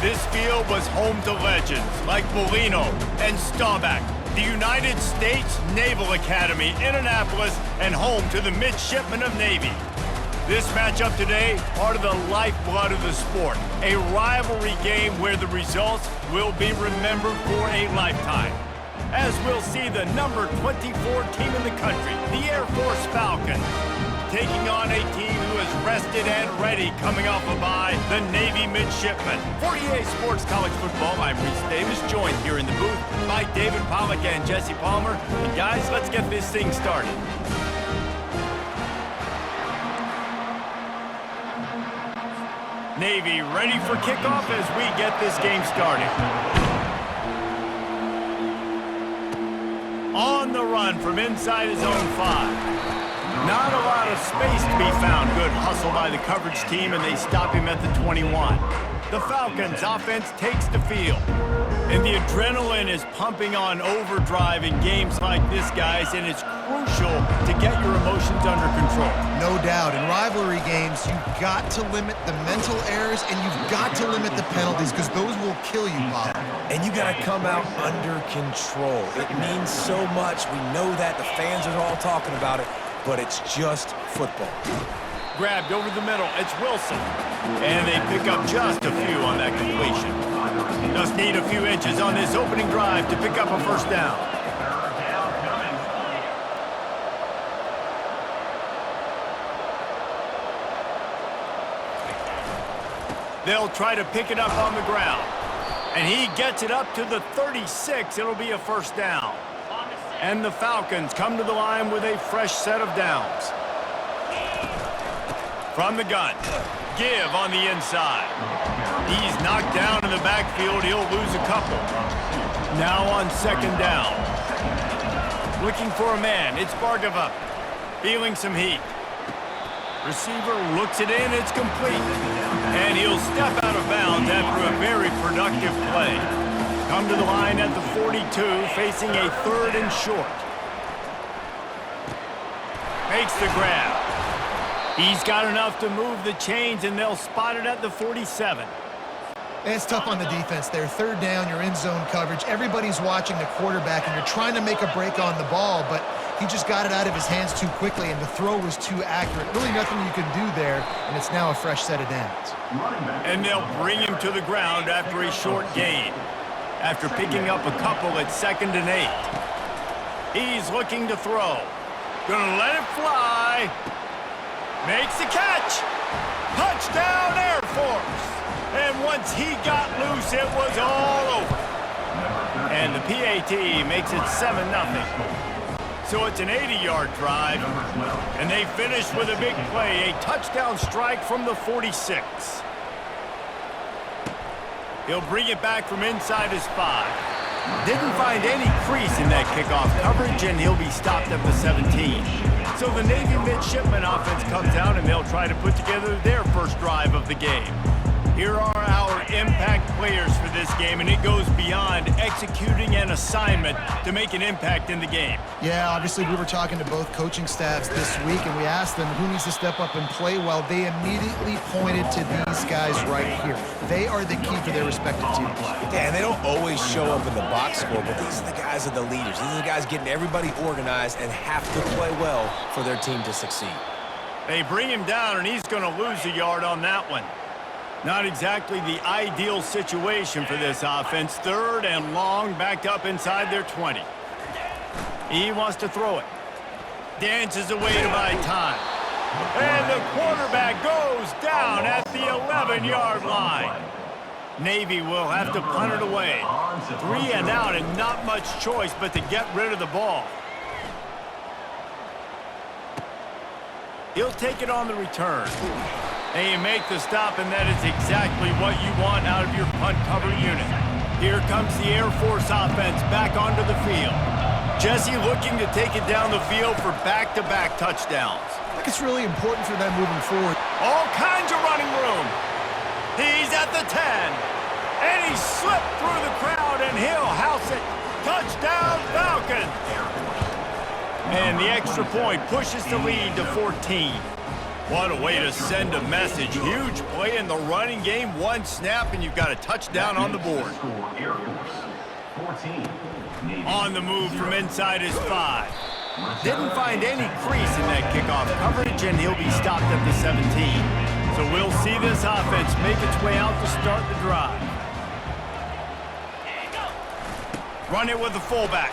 This field was home to legends like Bolino and Staubach, the United States Naval Academy in Annapolis, and home to the Midshipmen of Navy. This matchup today, part of the lifeblood of the sport, a rivalry game where the results will be remembered for a lifetime. As we'll see the number 24 team in the country, the Air Force Falcons, taking on a team who is rested and ready coming off a bye, the Navy Midshipmen. 48 Sports College Football, I'm Reese Davis, joined here in the booth by David Pollack and Jesse Palmer. And guys, let's get this thing started. Navy ready for kickoff as we get this game started. On the run from inside his own 5. Not a lot of space to be found. Good hustle by the coverage team, and they stop him at the 21. The Falcons' offense takes the field. And the adrenaline is pumping on overdrive in games like this, guys, and it's crucial to get your emotions under control. No doubt. In rivalry games, you've got to limit the mental errors, and you've got to limit the penalties, because those will kill you, Bob. And you got to come out under control. It means so much. We know that. The fans are all talking about it. But it's just football. Grabbed over the middle, it's Wilson. And they pick up just a few on that completion. Just need a few inches on this opening drive to pick up a first down. They'll try to pick it up on the ground. And he gets it up to the 36. It'll be a first down. And the Falcons come to the line with a fresh set of downs. From the gun, give on the inside. He's knocked down in the backfield. He'll lose a couple. Now on second down. Looking for a man. It's Bargava. Feeling some heat. Receiver looks it in. It's complete. And he'll step out of bounds after a very productive play. Come to the line at the 42, facing a 3rd and short. Makes the grab. He's got enough to move the chains, and they'll spot it at the 47. It's tough on the defense there. 3rd down, you're in zone coverage. Everybody's watching the quarterback, and you're trying to make a break on the ball, but he just got it out of his hands too quickly, and the throw was too accurate. Really nothing you can do there, and it's now a fresh set of downs. And they'll bring him to the ground after a short gain. After picking up a couple at 2nd and 8. He's looking to throw. Gonna let it fly. Makes the catch. Touchdown, Air Force. And once he got loose, it was all over. And the PAT makes it 7-0. So it's an 80-yard drive. And they finish with a big play, a touchdown strike from the 46. He'll bring it back from inside his 5. Didn't find any crease in that kickoff coverage, and he'll be stopped at the 17. So the Navy Midshipmen offense comes out, and they'll try to put together their first drive of the game. Here are our impact players for this game, and it goes beyond executing an assignment to make an impact in the game. Yeah, obviously we were talking to both coaching staffs this week, and we asked them who needs to step up and play well. They immediately pointed to these guys right here. They are the key for their respective teams. Yeah, and they don't always show up in the box score, but these are the guys that are the leaders. These are the guys getting everybody organized and have to play well for their team to succeed. They bring him down, and he's going to lose a yard on that one. Not exactly the ideal situation for this offense. 3rd and long, backed up inside their 20. He wants to throw it. Dances away to buy time. And the quarterback goes down at the 11-yard line. Navy will have to punt it away. 3 and out, and not much choice but to get rid of the ball. He'll take it on the return. And you make the stop, and that is exactly what you want out of your punt cover unit. Here comes the Air Force offense back onto the field. Jesse looking to take it down the field for back-to-back touchdowns. I think it's really important for them moving forward. All kinds of running room. He's at the 10. And he slipped through the crowd, and he'll house it. Touchdown, Falcons. And the extra point pushes the lead to 14. What a way to send a message. Huge play in the running game. One snap, and you've got a touchdown on the board. On the move from inside his 5. Didn't find any crease in that kickoff coverage, and he'll be stopped at the 17. So we'll see this offense make its way out to start the drive. Run it with the fullback.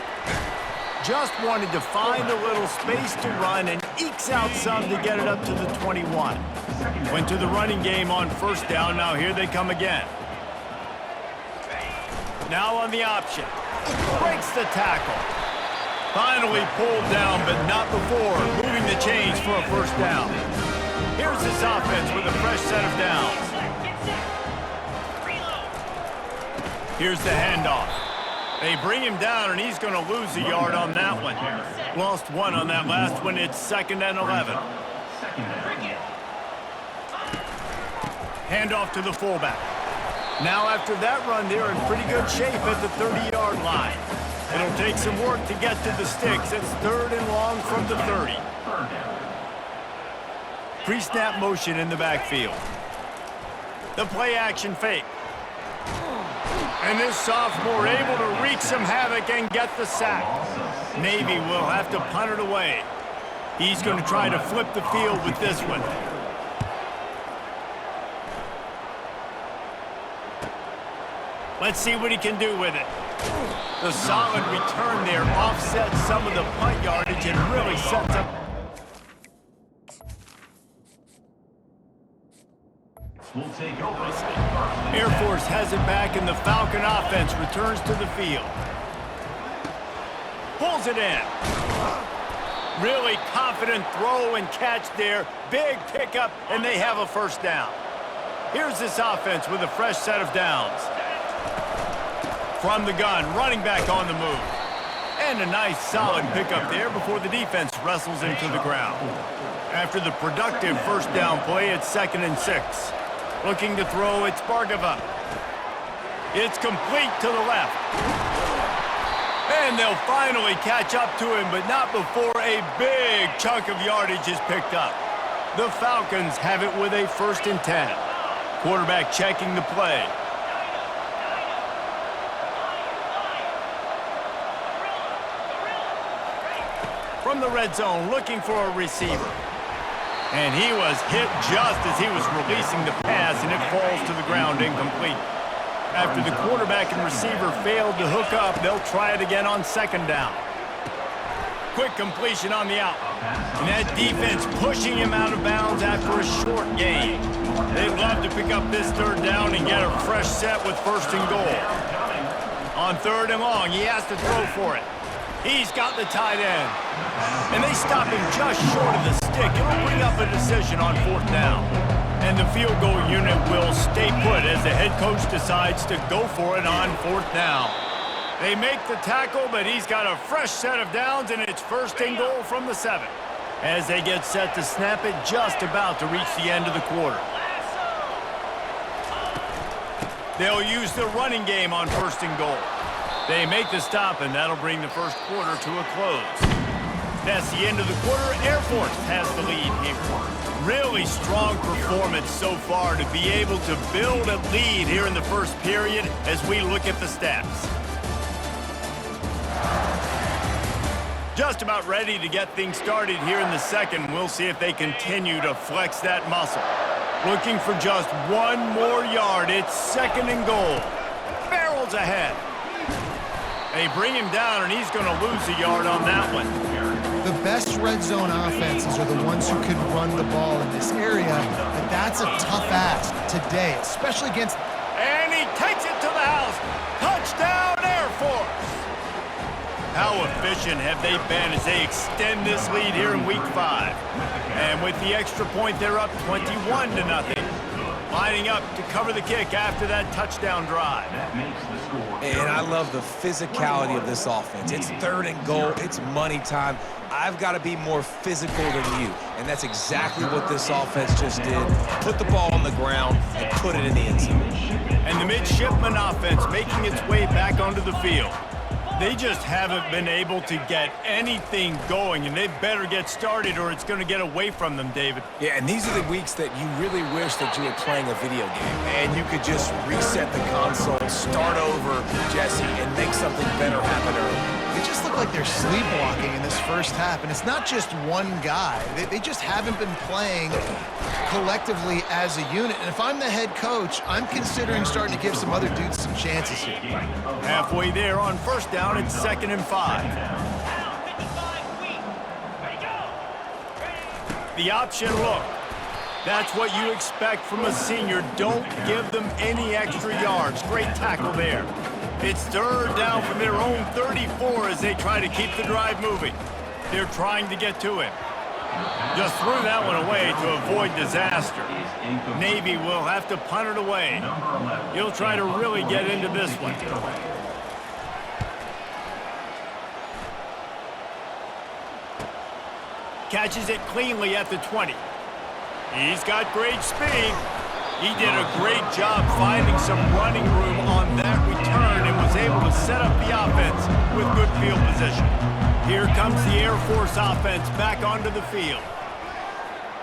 Just wanted to find a little space to run and ekes out some to get it up to the 21. Went to the running game on first down. Now here they come again. Now on the option. Breaks the tackle. Finally pulled down, but not before moving the chains for a first down. Here's this offense with a fresh set of downs. Here's the handoff. They bring him down, and he's going to lose a yard on that one. Lost one on that last one. It's 2nd and 11. Handoff to the fullback. Now after that run, they're in pretty good shape at the 30-yard line. It'll take some work to get to the sticks. It's 3rd and long from the 30. Pre-snap motion in the backfield. The play action fake. And this sophomore able to wreak some havoc and get the sack. Navy will have to punt it away. He's going to try to flip the field with this one. Let's see what he can do with it. The solid return there offsets some of the punt yardage and really sets up. We'll take over. Air Force has it back, and the Falcon offense returns to the field. Pulls it in. Really confident throw and catch there. Big pickup, and they have a first down. Here's this offense with a fresh set of downs. From the gun, running back on the move. And a nice solid pickup there before the defense wrestles him to the ground. After the productive first down play, it's 2nd and 6. Looking to throw, it's Bargava. It's complete to the left. And they'll finally catch up to him, but not before a big chunk of yardage is picked up. The Falcons have it with a 1st and 10. Quarterback checking the play. From the red zone, looking for a receiver. And he was hit just as he was releasing the pass, and it falls to the ground incomplete. After the quarterback and receiver failed to hook up, they'll try it again on 2nd down. Quick completion on the out. And that defense pushing him out of bounds after a short gain. They'd love to pick up this 3rd down and get a fresh set with 1st and goal. On 3rd and long, he has to throw for it. He's got the tight end. And they stop him just short of the stick. It'll bring up a decision on 4th down. And the field goal unit will stay put as the head coach decides to go for it on 4th down. They make the tackle, but he's got a fresh set of downs, and it's 1st and goal from the 7. As they get set to snap it, just about to reach the end of the quarter. They'll use the running game on 1st and goal. They make the stop, and that'll bring the first quarter to a close. That's the end of the quarter. Air Force has the lead here. Really strong performance so far to be able to build a lead here in the first period as we look at the stats. Just about ready to get things started here in the second. We'll see if they continue to flex that muscle. Looking for just one more yard. It's 2nd and goal. Barrels ahead. They bring him down, and he's going to lose a yard on that one. The best red zone offenses are the ones who can run the ball in this area, but that's a tough ask today, especially against... And he takes it to the house. Touchdown, Air Force! How efficient have they been as they extend this lead here in Week 5? And with the extra point, they're up 21-0. Lining up to cover the kick after that touchdown drive. And I love the physicality of this offense. It's 3rd and goal. It's money time. I've got to be more physical than you. And that's exactly what this offense just did. Put the ball on the ground and put it in the end zone. And the midshipman offense making its way back onto the field. They just haven't been able to get anything going, and they better get started or it's going to get away from them, David. Yeah, and these are the weeks that you really wish that you were playing a video game and you could just reset the console, start over, Jesse, and make something better happen early. They just look like they're sleepwalking in this first half, and it's not just one guy. They just haven't been playing collectively as a unit. And if I'm the head coach, I'm considering starting to give some other dudes some chances here. Halfway there on first down, it's 2nd and 5. The option look. That's what you expect from a senior. Don't give them any extra yards. Great tackle there. It's 3rd down from their own 34 as they try to keep the drive moving. They're trying to get to him. Just threw that one away to avoid disaster. Navy will have to punt it away. He'll try to really get into this one. Catches it cleanly at the 20. He's got great speed. He did a great job finding some running room on that return and was able to set up the offense with good field position. Here comes the Air Force offense back onto the field.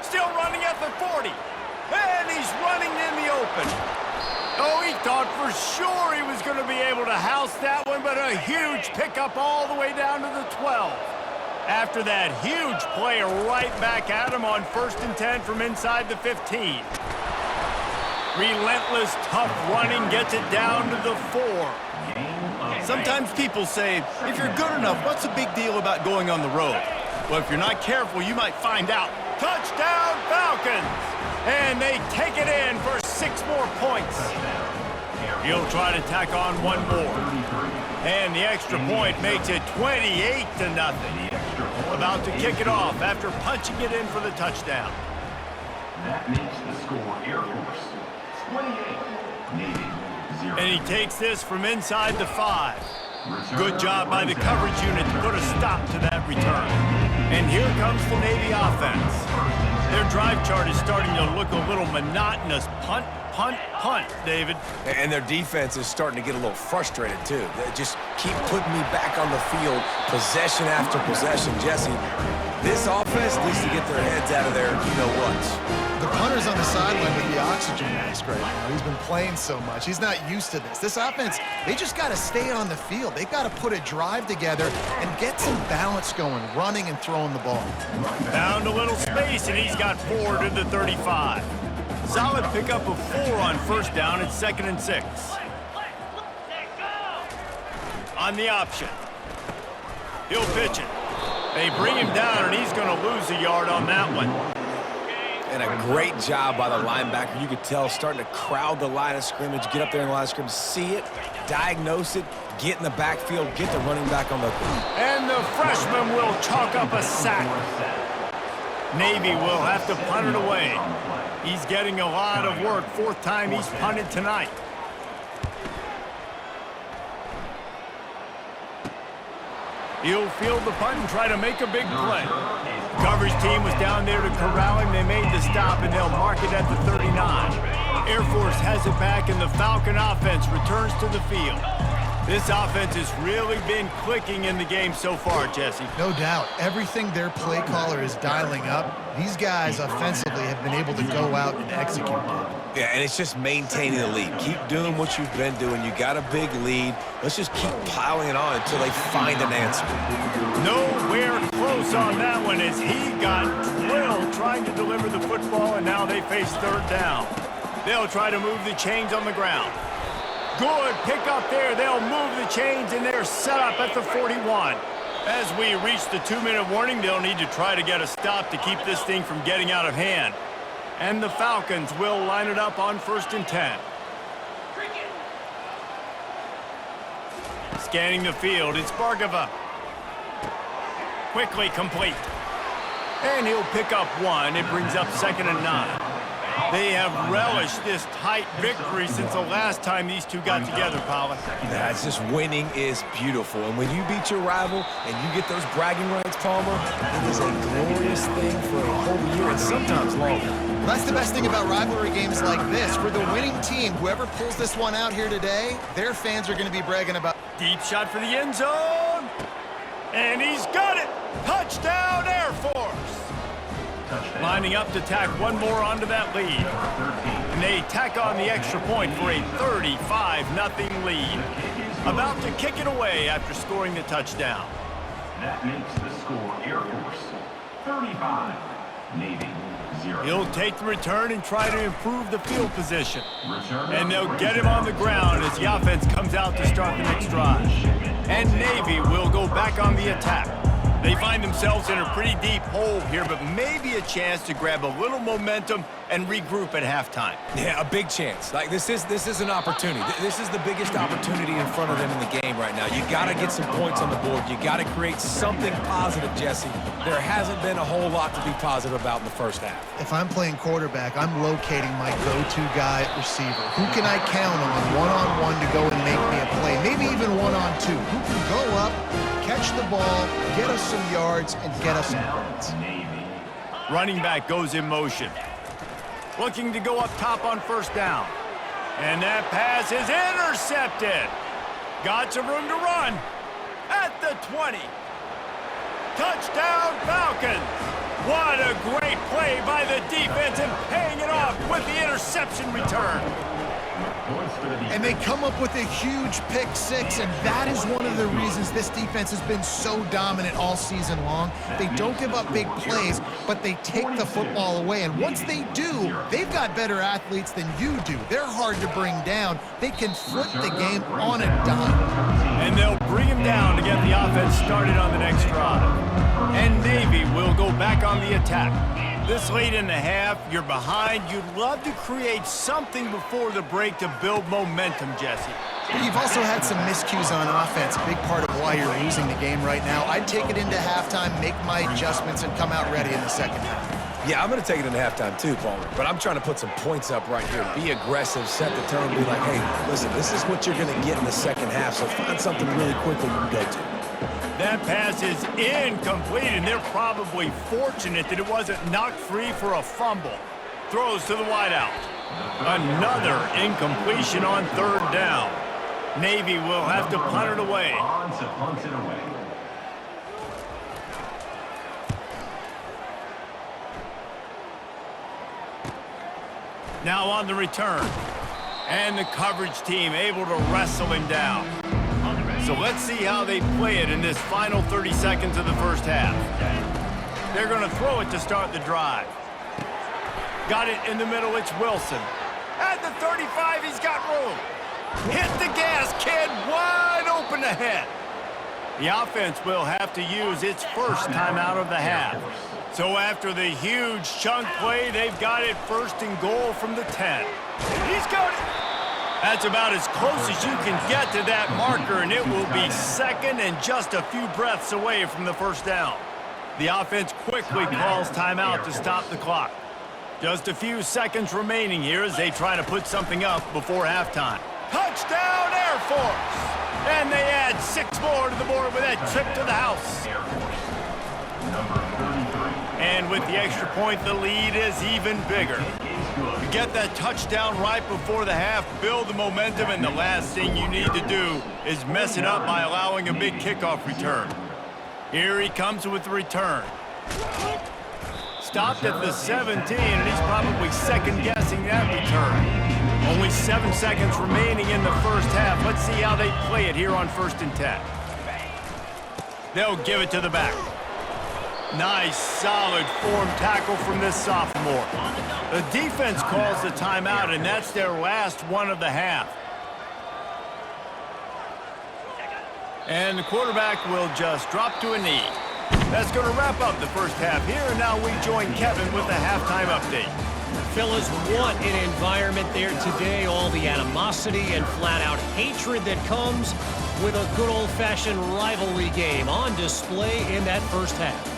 Still running at the 40. And he's running in the open. Oh, he thought for sure he was going to be able to house that one, but a huge pickup all the way down to the 12. After that huge play right back at him on 1st and 10 from inside the 15. Relentless, tough running gets it down to the 4. Sometimes people say, if you're good enough, what's the big deal about going on the road? Well, if you're not careful, you might find out. Touchdown, Falcons! And they take it in for 6 more points. He'll try to tack on one more. And the extra point makes it 28-0. About to kick it off after punching it in for the touchdown. That makes the score Air Force 28, Navy 0. And he takes this from inside the 5. Good job by the coverage unit to put a stop to that return. And here comes the Navy offense. Their drive chart is starting to look a little monotonous. Punt, punt, punt, David. And their defense is starting to get a little frustrated, too. They just keep putting me back on the field, possession after possession. Jesse, this offense needs to get their heads out of their you-know-whats. The punter's on the sideline with the oxygen mask right now. He's been playing so much. He's not used to this. This offense, they just got to stay on the field. They've got to put a drive together and get some balance going, running and throwing the ball. Found a little space, and he's got 4 to the 35. Solid pickup of 4 on first down. It's 2nd and 6. On the option. He'll pitch it. They bring him down, and he's going to lose a yard on that one. And a great job by the linebacker. You could tell starting to crowd the line of scrimmage, get up there in the line of scrimmage, see it, diagnose it, get in the backfield, get the running back on the field. And the freshman will chalk up a sack. Navy will have to punt it away. He's getting a lot of work. 4th time he's punted tonight. He'll field the punt and try to make a big play. Coverage team was down there to corral him. They made the stop, and they'll mark it at the 39. Air Force has it back, and the Falcon offense returns to the field. This offense has really been clicking in the game so far, Jesse. No doubt. Everything their play caller is dialing up, these guys offensively have been able to go out and execute. Yeah, and it's just maintaining the lead. Keep doing what you've been doing. You got a big lead. Let's just keep piling it on until they find an answer. Nowhere close on that one as he got drilled trying to deliver the football, and now they face 3rd down. They'll try to move the chains on the ground. Good pick up there. They'll move the chains, and they're set up at the 41. As we reach the 2-minute warning, they'll need to try to get a stop to keep this thing from getting out of hand. And the Falcons will line it up on 1st and 10. Scanning the field, it's Bargava. Quickly complete. And he'll pick up 1. It brings up 2nd and 9. They have relished this tight victory since the last time these two got together, Paula. That's just winning is beautiful. And when you beat your rival and you get those bragging rights, Palmer, it is a glorious thing for a whole year and sometimes longer. Well, that's the best thing about rivalry games like this. For the winning team, whoever pulls this one out here today, their fans are going to be bragging about. Deep shot for the end zone. And he's got it. Touchdown, Air Force. Lining up to tack one more onto that lead. And they tack on the extra point for a 35-0 lead. About to kick it away after scoring the touchdown. That makes the score Air Force 35, Navy 0. He'll take the return and try to improve the field position. Return And they'll get him on the ground as the offense comes out to start the next drive. And Navy will go back on the attack. They find themselves in a pretty deep hole here, but maybe a chance to grab a little momentum and regroup at halftime. Yeah, a big chance. Like, this is an opportunity. This is the biggest opportunity in front of them in the game right now. You got to get some points on the board. You got to create something positive, Jesse. There hasn't been a whole lot to be positive about in the first half. If I'm playing quarterback, I'm locating my go-to guy at receiver. Who can I count on one-on-one to go and make me a play? Maybe even one-on-two. Who can go up, catch the ball, get us some yards, and get us some points? Running back goes in motion. Looking to go up top on first down. And that pass is intercepted. Got some room to run at the 20. Touchdown, Falcons. What a great play by the defense and paying it off with the interception return. And they come up with a huge pick six, and that is one of the reasons this defense has been so dominant all season long. They don't give up big plays, but they take the football away. And once they do, they've got better athletes than you do. They're hard to bring down. They can flip the game on a dime. And they'll bring him down to get the offense started on the next drive. And Navy will go back on the attack. This late in the half, you're behind. You'd love to create something before the break to build momentum, Jesse. You've also had some miscues on offense, a big part of why you're losing the game right now. I'd take it into halftime, make my adjustments, and come out ready in the second half. Yeah, I'm going to take it into halftime too, Palmer. But I'm trying to put some points up right here. Be aggressive, set the tone, be like, hey, listen, this is what you're going to get in the second half, so find something really quickly you can go to. That pass is incomplete, and they're probably fortunate that it wasn't knocked free for a fumble. Throws to the wideout. Another incompletion on third down. Navy will have to punt it away. Punt it away. Now on the return. And the coverage team able to wrestle him down. So let's see how they play it in this final 30 seconds of the first half. They're going to throw it to start the drive. Got it in the middle, it's Wilson. At the 35, he's got room. Hit the gas, kid, wide open ahead. The offense will have to use its first timeout of the half. So after the huge chunk play, they've got it first and goal from the 10. He's got it. That's about as close as you can get to that marker, and it will be second and just a few breaths away from the first down. The offense quickly calls timeout to stop the clock. Just a few seconds remaining here as they try to put something up before halftime. Touchdown, Air Force! And they add 6 more to the board with that trip to the house. And with the extra point, the lead is even bigger. You get that touchdown right before the half, build the momentum, and the last thing you need to do is mess it up by allowing a big kickoff return. Here he comes with the return. Stopped at the 17, and he's probably second-guessing that return. Only 7 seconds remaining in the first half. Let's see how they play it here on 1st and 10. They'll give it to the back. Nice, solid form tackle from this sophomore. The defense calls the timeout, and that's their last one of the half. And the quarterback will just drop to a knee. That's going to wrap up the first half here, and now we join Kevin with the halftime update. Fellas, what an environment there today. All the animosity and flat-out hatred that comes with a good old-fashioned rivalry game on display in that first half.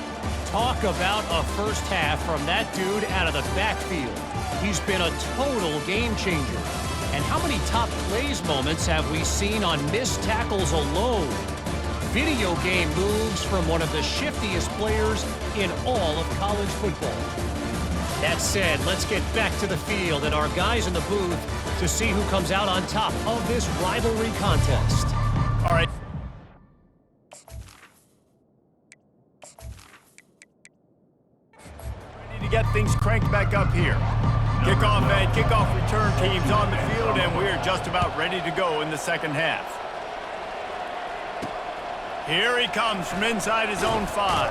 Talk about a first half from that dude out of the backfield. He's been a total game changer. And how many top plays moments have we seen on missed tackles alone? Video game moves from one of the shiftiest players in all of college football. That said, let's get back to the field and our guys in the booth to see who comes out on top of this rivalry contest. All right. is cranked back up here. Kickoff and kickoff return teams on the field, and we're just about ready to go in the second half. Here he comes from inside his own 5.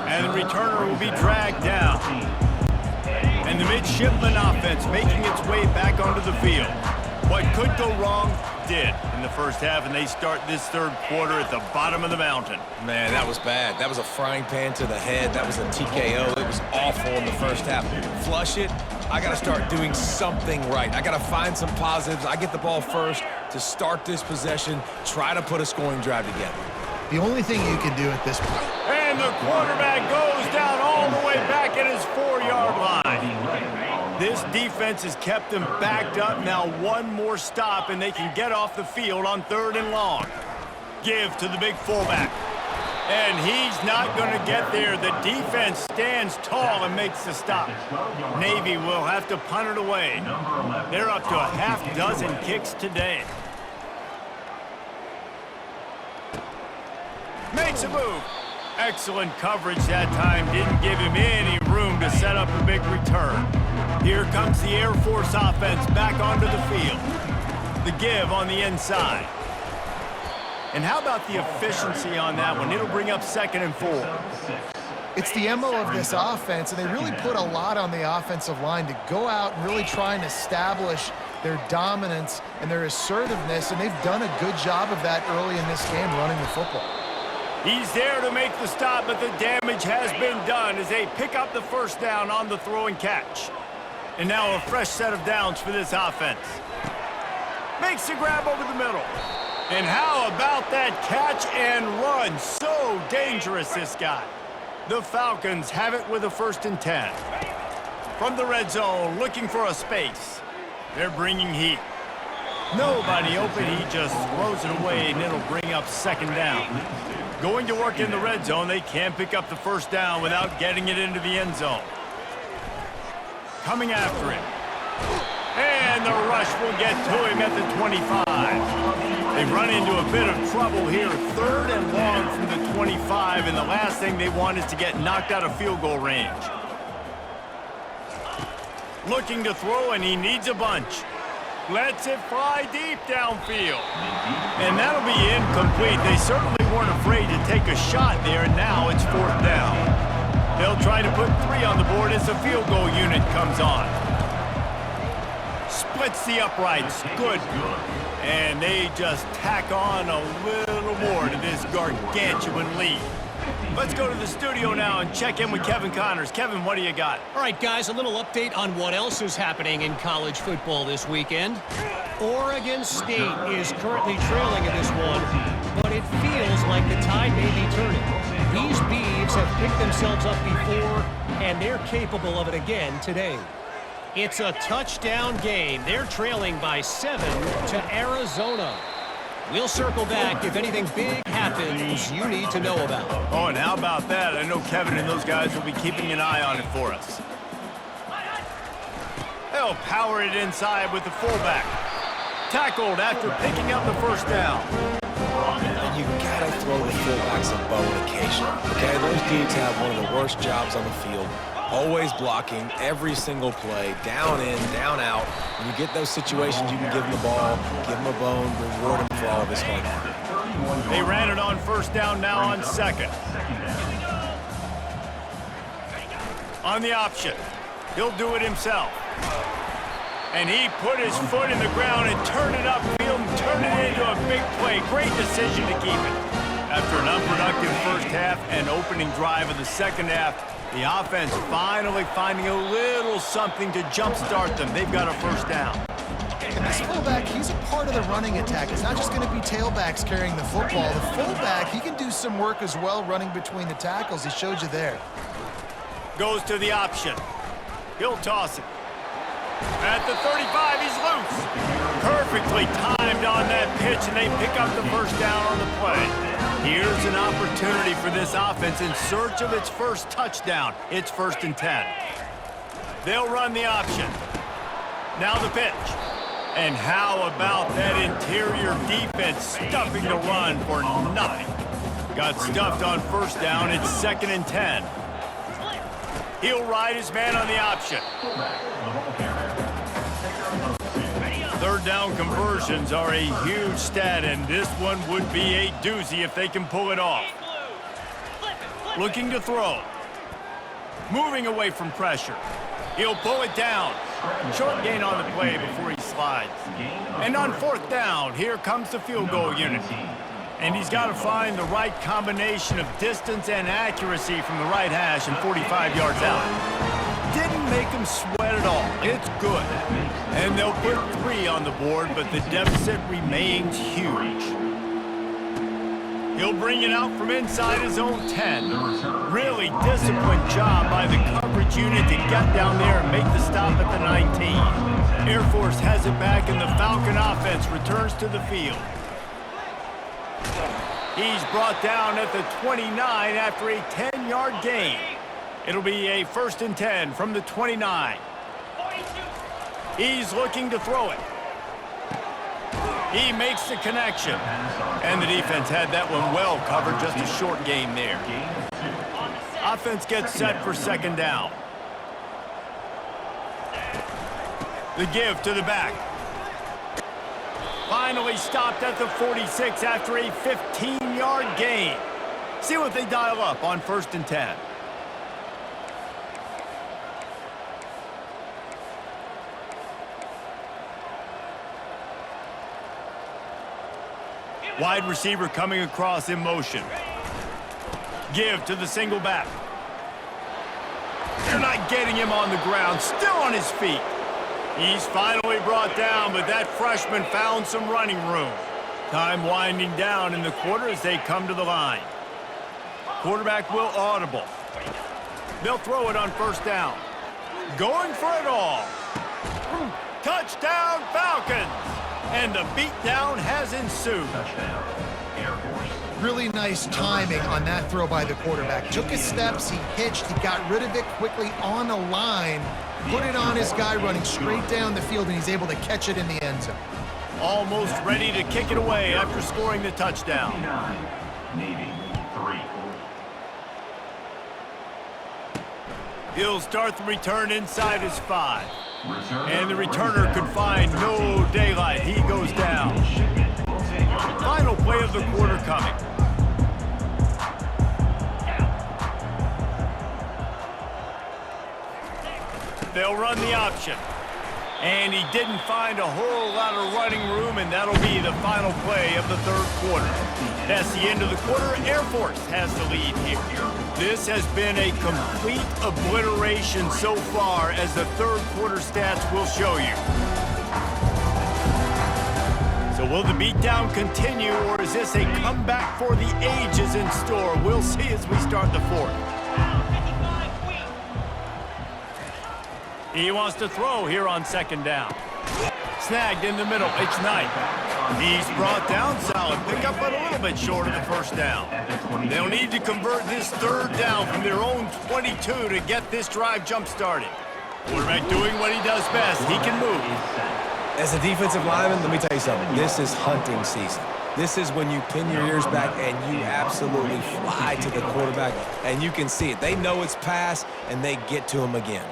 And the returner will be dragged down. And the midshipman offense making its way back onto the field. What could go wrong did in the first half, and they start this third quarter at the bottom of the mountain. Man, that was bad. That was a frying pan to the head. That was a TKO. It was awful in the first half. Flush it. I got to start doing something right. I got to find some positives. I get the ball first to start this possession, try to put a scoring drive together. The only thing you can do at this point. And the quarterback goes down all the way back at his 4-yard line. This defense has kept them backed up. Now one more stop, and they can get off the field on 3rd and long. Give to the big fullback. And he's not going to get there. The defense stands tall and makes the stop. Navy will have to punt it away. They're up to a half-dozen kicks today. Makes a move. Excellent coverage that time. Didn't give him any room to set up a big return. Here comes the Air Force offense back onto the field. The give on the inside. And how about the efficiency on that one? It'll bring up 2nd and 4. It's the MO of this offense, and they really put a lot on the offensive line to go out and really try and establish their dominance and their assertiveness, and they've done a good job of that early in this game running the football. He's there to make the stop, but the damage has been done as they pick up the first down on the throw and catch. And now a fresh set of downs for this offense. Makes the grab over the middle. And how about that catch and run? So dangerous, this guy. The Falcons have it with a 1st and 10. From the red zone, looking for a space. They're bringing heat. Nobody open. He just throws it away, and it'll bring up 2nd down. Going to work in the red zone. They can't pick up the first down without getting it into the end zone. Coming after him. And the rush will get to him at the 25. They've run into a bit of trouble here. 3rd and long from the 25, and the last thing they want is to get knocked out of field goal range. Looking to throw, and he needs a bunch. Lets it fly deep downfield. And that'll be incomplete. They certainly weren't afraid to take a shot there, and now it's 4th down. They'll try to put 3 on the board as the field goal unit comes on. Splits the uprights. Good. And they just tack on a little more to this gargantuan lead. Let's go to the studio now and check in with Kevin Connors. Kevin, what do you got? All right, guys, a little update on what else is happening in college football this weekend. Oregon State is currently trailing in this one, but it feels like the tide may be turning. These Beavs have picked themselves up before, and they're capable of it again today. It's a touchdown game. They're trailing by 7 to Arizona. We'll circle back if anything big happens you need to know about. Oh, and how about that? I know Kevin and those guys will be keeping an eye on it for us. They'll power it inside with the fullback. Tackled after picking up the first down. And you gotta throw the fullbacks a bone occasionally. Okay, those dudes have one of the worst jobs on the field. Always blocking every single play, down in, down out. When you get those situations, you can give them the ball, give them a bone, reward him for all of his hard work. They ran it on 1st down, now on 2nd. On the option, he'll do it himself. And he put his foot in the ground and turned it upfield and turned it into a big play. Great decision to keep it. After an unproductive first half and opening drive of the second half, the offense finally finding a little something to jumpstart them. They've got a 1st down. And this fullback, he's a part of the running attack. It's not just going to be tailbacks carrying the football. The fullback, he can do some work as well running between the tackles. He showed you there. Goes to the option. He'll toss it. At the 35, he's loose. Perfectly timed on that pitch, and they pick up the 1st down on the play. Here's an opportunity for this offense in search of its first touchdown. It's 1st and 10. They'll run the option. Now the pitch. And how about that interior defense stuffing the run for nothing? Got stuffed on 1st down. It's 2nd and 10. He'll ride his man on the option. Third down conversions are a huge stat, and this one would be a doozy if they can pull it off. Looking to throw. Moving away from pressure. He'll pull it down. Short gain on the play before he slides. And on fourth down, here comes the field goal unit. And he's got to find the right combination of distance and accuracy from the right hash and 45 yards out. Didn't make him sweat at all. It's good. And they'll put 3 on the board, but the deficit remains huge. He'll bring it out from inside his own 10. Really disciplined job by the coverage unit to get down there and make the stop at the 19. Air Force has it back, and the Falcon offense returns to the field. He's brought down at the 29 after a 10-yard gain. It'll be a 1st and 10 from the 29. He's looking to throw it. He makes the connection. And the defense had that one well covered, just a short gain there. Offense gets set for 2nd down. The give to the back. Finally stopped at the 46 after a 15-yard gain. See what they dial up on 1st and 10. Wide receiver coming across in motion. Give to the single back. They're not getting him on the ground, still on his feet. He's finally brought down, but that freshman found some running room. Time winding down in the quarter as they come to the line. Quarterback will audible. They'll throw it on 1st down. Going for it all. Touchdown, Falcons! And the beatdown has ensued. Really nice timing on that throw by the quarterback. Took his steps, he hitched, he got rid of it quickly on the line, put it on his guy running straight down the field, and he's able to catch it in the end zone. Almost ready to kick it away after scoring the touchdown. Navy 3. He'll start the return inside his 5. And the returner could find no daylight. He goes down. Final play of the quarter coming. They'll run the option. And he didn't find a whole lot of running room, and that'll be the final play of the 3rd quarter. That's the end of the quarter. Air Force has the lead here. This has been a complete obliteration so far, as the 3rd quarter stats will show you. So will the beatdown continue, or is this a comeback for the ages in store? We'll see as we start the 4th. He wants to throw here on 2nd down. Snagged in the middle. It's Knight. He's brought down, solid pickup, but a little bit short of the 1st down. They'll need to convert this 3rd down from their own 22 to get this drive jump-started. Quarterback doing what he does best. He can move. As a defensive lineman, let me tell you something. This is hunting season. This is when you pin your ears back and you absolutely fly to the quarterback, and you can see it. They know it's pass, and they get to him again.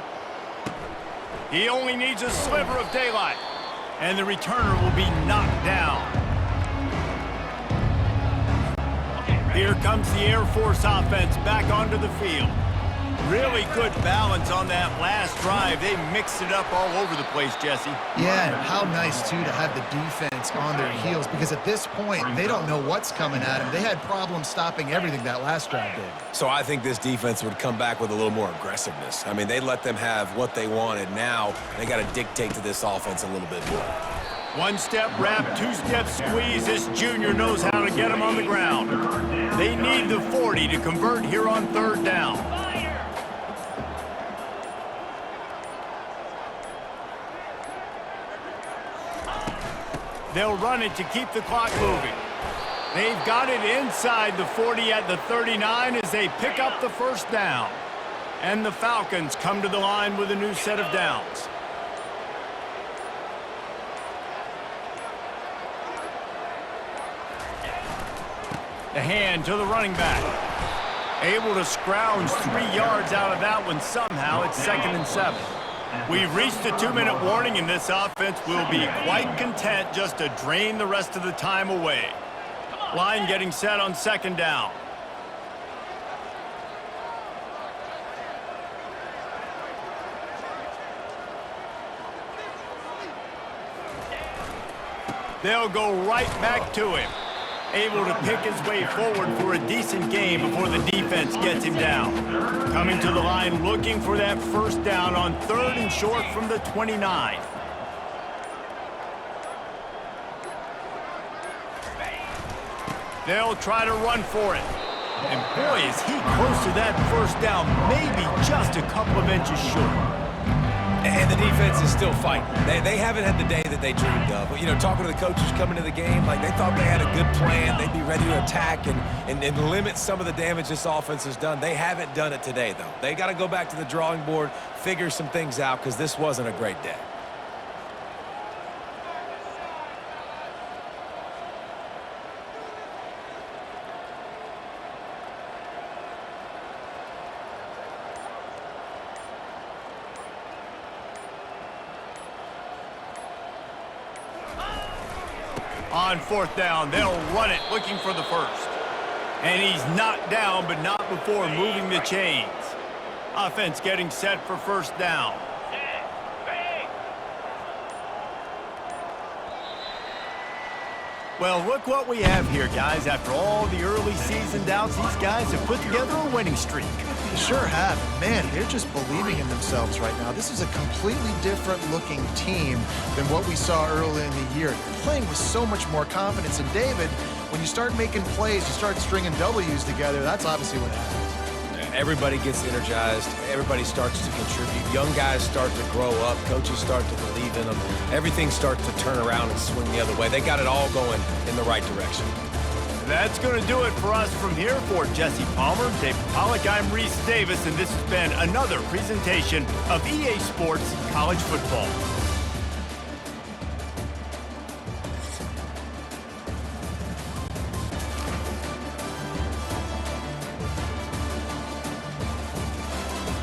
He only needs a sliver of daylight, and the returner will be knocked down. Here comes the Air Force offense back onto the field. Really good balance on that last drive. They mixed it up all over the place, Jesse. Yeah, and how nice, too, to have the defense on their heels, because at this point, they don't know what's coming at them. They had problems stopping everything that last drive did. So I think this defense would come back with a little more aggressiveness. I mean, they let them have what they wanted. Now they got to dictate to this offense a little bit more. One-step wrap, two-step squeeze. This junior knows how to get him on the ground. They need the 40 to convert here on 3rd down. They'll run it to keep the clock moving. They've got it inside the 40 at the 39 as they pick up the 1st down. And the Falcons come to the line with a new set of downs. The hand to the running back. Able to scrounge 3 yards out of that one somehow. It's 2nd and 7. We've reached the 2-minute warning, and this offense will be quite content just to drain the rest of the time away. Line getting set on 2nd down. They'll go right back to him. Able to pick his way forward for a decent game before the defense gets him down. Coming to the line looking for that 1st down on 3rd and short from the 29. They'll try to run for it. And boy, is he close to that 1st down, maybe just a couple of inches short. And the defense is still fighting. They haven't had the day that they dreamed of. But, you know, talking to the coaches coming to the game, like they thought they had a good plan. They'd be ready to attack and limit some of the damage this offense has done. They haven't done it today, though. They got to go back to the drawing board, figure some things out, because this wasn't a great day. On 4th down, they'll run it, looking for the 1st. And he's knocked down, but not before moving the chains. Offense getting set for 1st down. Well, look what we have here, guys. After all the early season doubts, these guys have put together a winning streak. They sure have. Man, they're just believing in themselves right now. This is a completely different looking team than what we saw early in the year. They're playing with so much more confidence. And David, when you start making plays, you start stringing W's together, that's obviously what happens. Everybody gets energized. Everybody starts to contribute. Young guys start to grow up. Coaches start to believe in them. Everything starts to turn around and swing the other way. They got it all going in the right direction. That's going to do it for us from here. For Jesse Palmer, David Pollack, I'm Reese Davis, and this has been another presentation of EA Sports College Football.